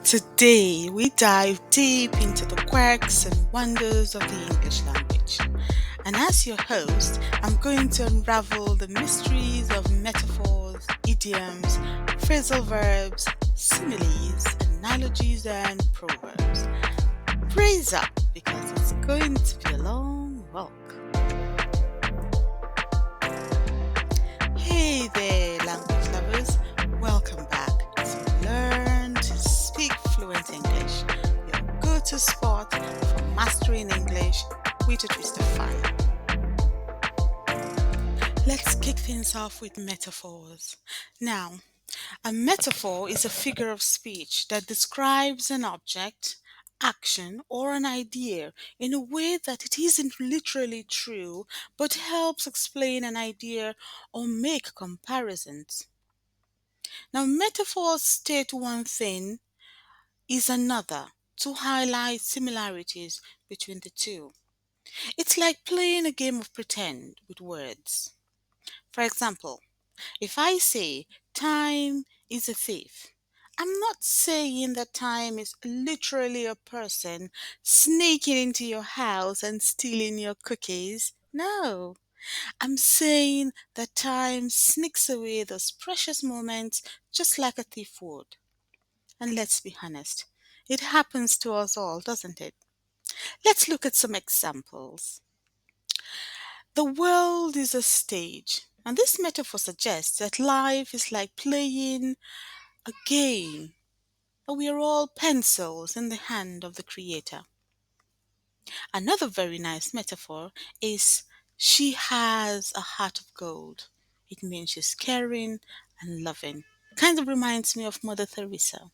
Today, we dive deep into the quirks and wonders of the English language. And as your host, I'm going to unravel the mysteries of metaphors, idioms, phrasal verbs, similes, analogies, and proverbs. Brace up because it's going to be a long walk. Hey there, language lovers. Welcome back to Learn to Speak Fluent English, your go to spot for mastering English with a twist of fire. Let's kick things off with metaphors. Now, a metaphor is a figure of speech that describes an object, action, or an idea in a way that it isn't literally true but helps explain an idea or make comparisons. Now, metaphors state one thing is another to highlight similarities between the two. It's like playing a game of pretend with words. For example, if I say time is a thief, I'm not saying that time is literally a person sneaking into your house and stealing your cookies. No, I'm saying that time sneaks away those precious moments just like a thief would. And let's be honest, it happens to us all, doesn't it? Let's look at some examples. The world is a stage, and this metaphor suggests that life is like playing a game, and we are all pencils in the hand of the Creator. Another very nice metaphor is she has a heart of gold. It means she's caring and loving. Kind of reminds me of Mother Teresa.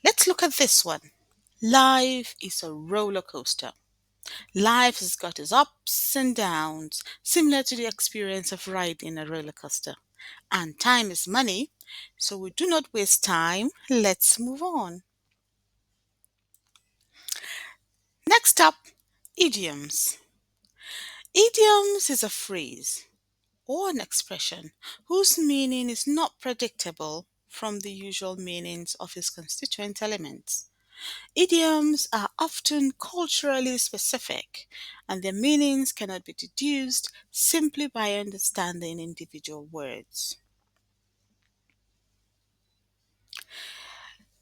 Let's look at this one. Life is a roller coaster. Life has got its ups and downs, similar to the experience of riding a roller coaster. And time is money, so we do not waste time. Let's move on. Next up, idioms. Idioms is a phrase or an expression whose meaning is not predictable from the usual meanings of its constituent elements. Idioms are often culturally specific, and their meanings cannot be deduced simply by understanding individual words.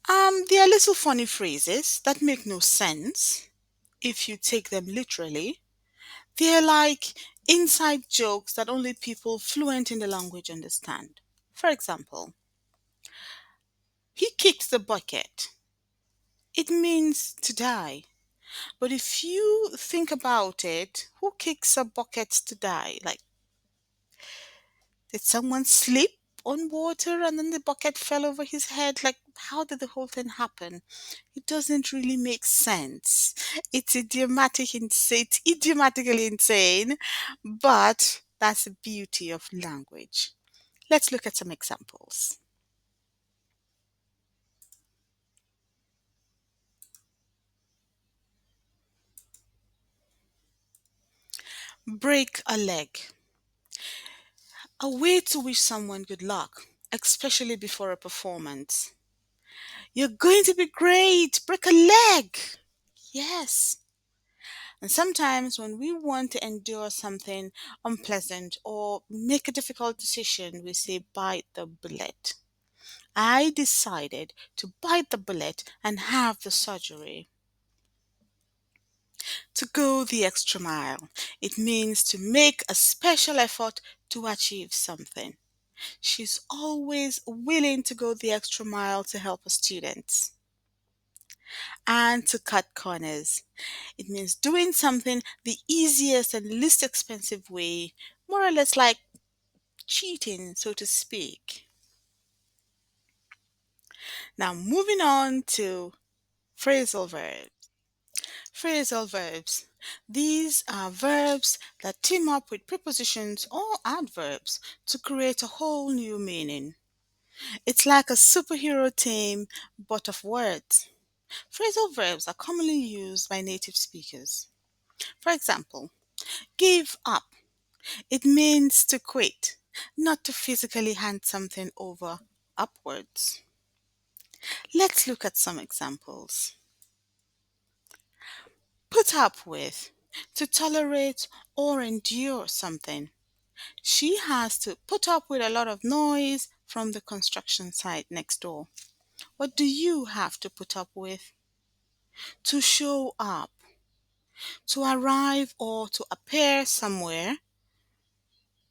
They are little funny phrases that make no sense if you take them literally. They're like inside jokes that only people fluent in the language understand. For example, he kicked the bucket. It means to die. But if you think about it, who kicks a bucket to die? Like, did someone slip on water and then the bucket fell over his head? Like, how did the whole thing happen? It doesn't really make sense. It's idiomatically insane, but that's the beauty of language. Let's look at some examples. Break a leg. A way to wish someone good luck, especially before a performance. You're going to be great. Break a leg. Yes. And sometimes when we want to endure something unpleasant or make a difficult decision, we say bite the bullet. I decided to bite the bullet and have the surgery. To go the extra mile. It means to make a special effort to achieve something. She's always willing to go the extra mile to help her students. And to cut corners. It means doing something the easiest and least expensive way, more or less like cheating, so to speak. Now, moving on to phrasal verbs. Phrasal verbs. These are verbs that team up with prepositions or adverbs to create a whole new meaning. It's like a superhero team, but of words. Phrasal verbs are commonly used by native speakers. For example, give up. It means to quit, not to physically hand something over upwards. Let's look at some examples. Put up with, to tolerate or endure something. She has to put up with a lot of noise from the construction site next door. What do you have to put up with? To show up, to arrive or to appear somewhere.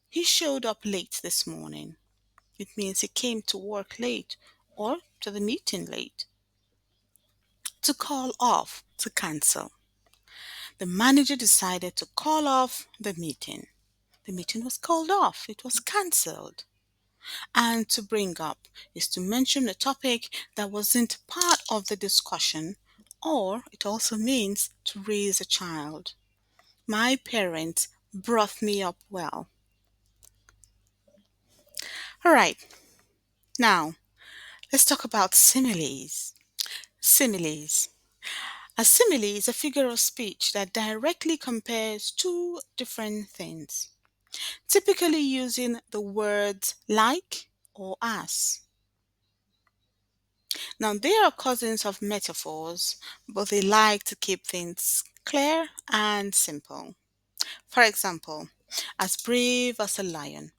He showed up late this morning. It means he came to work late or to the meeting late. To call off, to cancel. The manager decided to call off the meeting. The meeting was called off, it was cancelled. And to bring up is to mention a topic that wasn't part of the discussion, or it also means to raise a child. My parents brought me up well. All right, now let's talk about similes. Similes. A simile is a figure of speech that directly compares two different things, typically using the words like or as. Now, they are cousins of metaphors, but they like to keep things clear and simple. For example, as brave as a lion.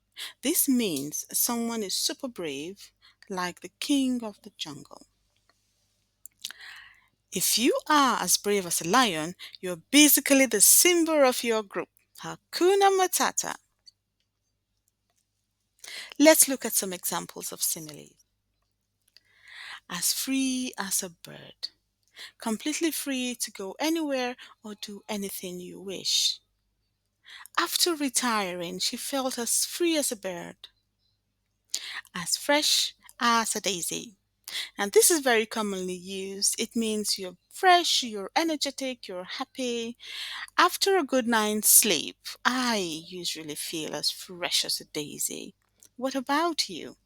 This means someone is super brave, like the king of the jungle. If you are as brave as a lion, you're basically the symbol of your group. Hakuna Matata. Let's look at some examples of similes. As free as a bird. Completely free to go anywhere or do anything you wish. After retiring, she felt as free as a bird, as fresh as a daisy. And this is very commonly used. It means you're fresh, you're energetic, you're happy. After a good night's sleep, I usually feel as fresh as a daisy. What about you?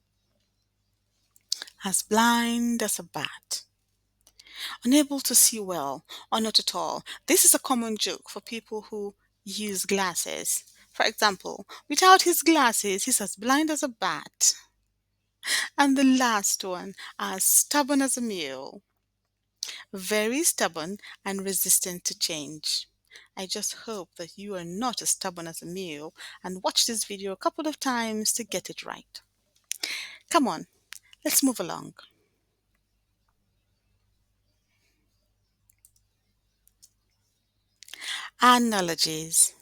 As blind as a bat. Unable to see well, or not at all. This is a common joke for people who use glasses. For example, without his glasses, he's as blind as a bat. And the last one, as stubborn as a mule. Very stubborn and resistant to change. I just hope that you are not as stubborn as a mule and watch this video a couple of times to get it right. Come on, let's move along. Analogies.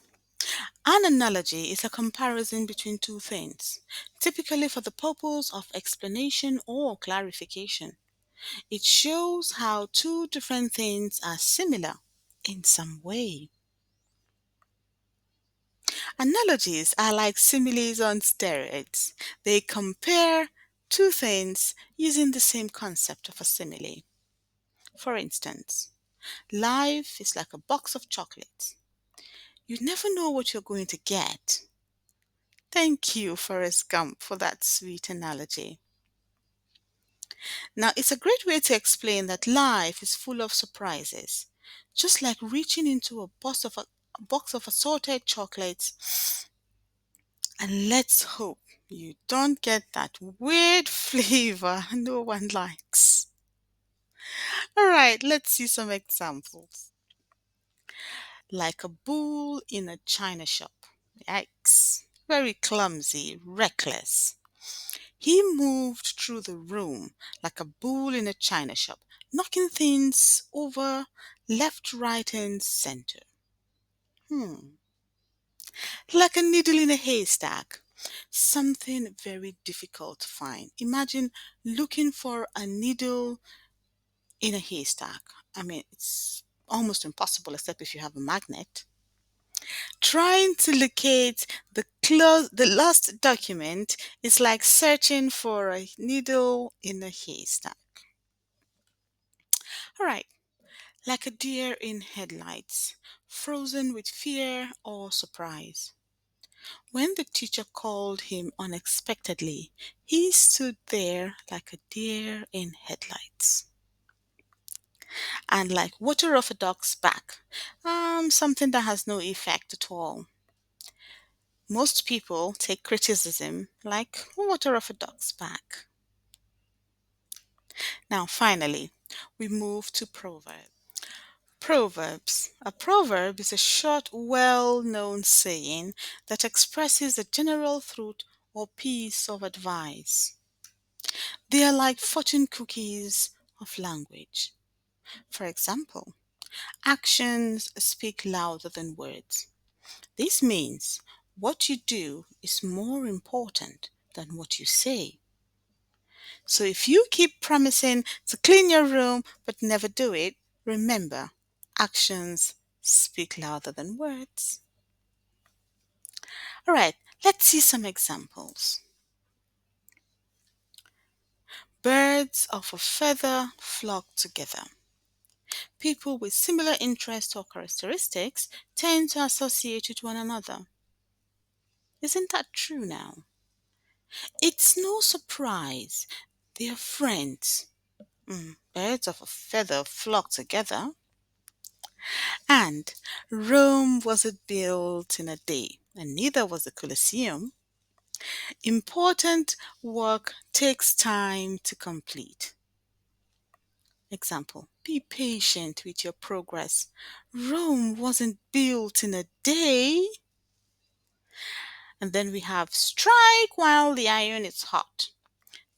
An analogy is a comparison between two things, typically for the purpose of explanation or clarification. It shows how two different things are similar in some way. Analogies are like similes on steroids. They compare two things using the same concept of a simile. For instance, life is like a box of chocolates. You never know what you're going to get. Thank you, Forrest Gump, for that sweet analogy. Now, it's a great way to explain that life is full of surprises. Just like reaching into a box of assorted chocolates, and let's hope you don't get that weird flavor no one likes. All right, let's see some examples. Like a bull in a china shop. Yikes. Very clumsy, reckless. He moved through the room like a bull in a china shop, knocking things over left, right, and center. Hmm. Like a needle in a haystack. Something very difficult to find. Imagine looking for a needle in a haystack. I mean, it's almost impossible except if you have a magnet. Trying to locate the lost document is like searching for a needle in a haystack. All right, like a deer in headlights, frozen with fear or surprise. When the teacher called him unexpectedly, he stood there like a deer in headlights. And like water off a duck's back, something that has no effect at all. Most people take criticism like water off a duck's back. Now, finally, we move to proverbs. Proverbs. A proverb is a short, well known saying that expresses a general truth or piece of advice. They are like fortune cookies of language. For example, actions speak louder than words. This means what you do is more important than what you say. So if you keep promising to clean your room but never do it, remember, actions speak louder than words. All right, let's see some examples. Birds of a feather flock together. People with similar interests or characteristics tend to associate with one another. Isn't that true now? It's no surprise they are friends. Birds of a feather flock together. And Rome wasn't built in a day, and neither was the Colosseum. Important work takes time to complete. Example, be patient with your progress. Rome wasn't built in a day. And then we have strike while the iron is hot.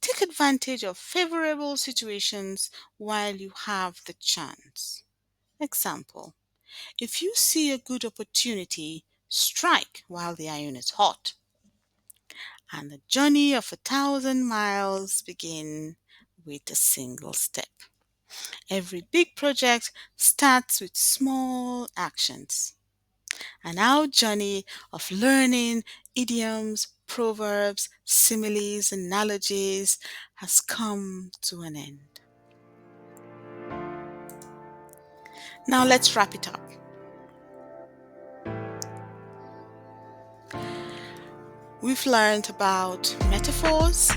Take advantage of favorable situations while you have the chance. Example, if you see a good opportunity, strike while the iron is hot. And the journey of 1,000 miles begin with a single step. Every big project starts with small actions. And our journey of learning idioms, proverbs, similes, analogies has come to an end. Now let's wrap it up. We've learned about metaphors,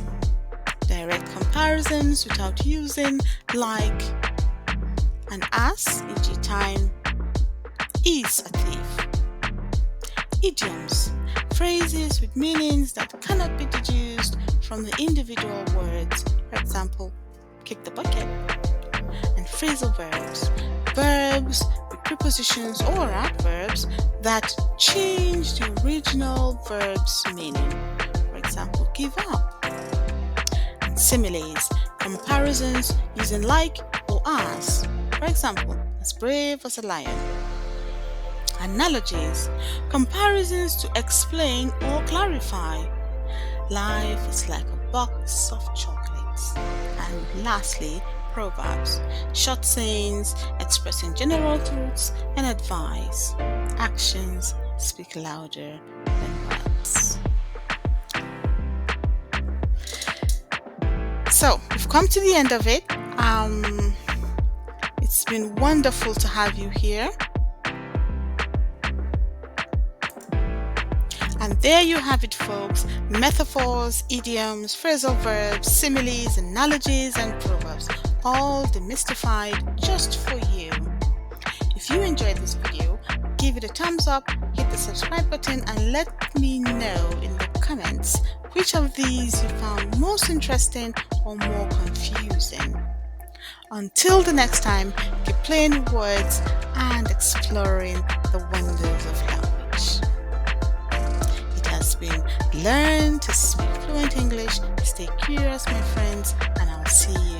direct comparisons without using like and as, e.g. time is a thief. Idioms, phrases with meanings that cannot be deduced from the individual words, for example, kick the bucket. And phrasal verbs, verbs with prepositions or adverbs that change the original verb's meaning, for example, give up. And similes, comparisons using like or as, for example, as brave as a lion. Analogies, comparisons to explain or clarify. Life is like a box of chocolates. And lastly, proverbs, short sayings expressing general truths and advice. Actions speak louder than words. So, we've come to the end of it. It's been wonderful to have you here. And there you have it, folks. Metaphors, idioms, phrasal verbs, similes, analogies, and proverbs, all demystified just for you. If you enjoyed this video, give it a thumbs up, hit the subscribe button, and let me know in the comments which of these you found most interesting or more confusing. Until the next time, keep playing with words and exploring the wonders of language. It has been Learn to Speak Fluent English. Stay curious, my friends, and I'll see you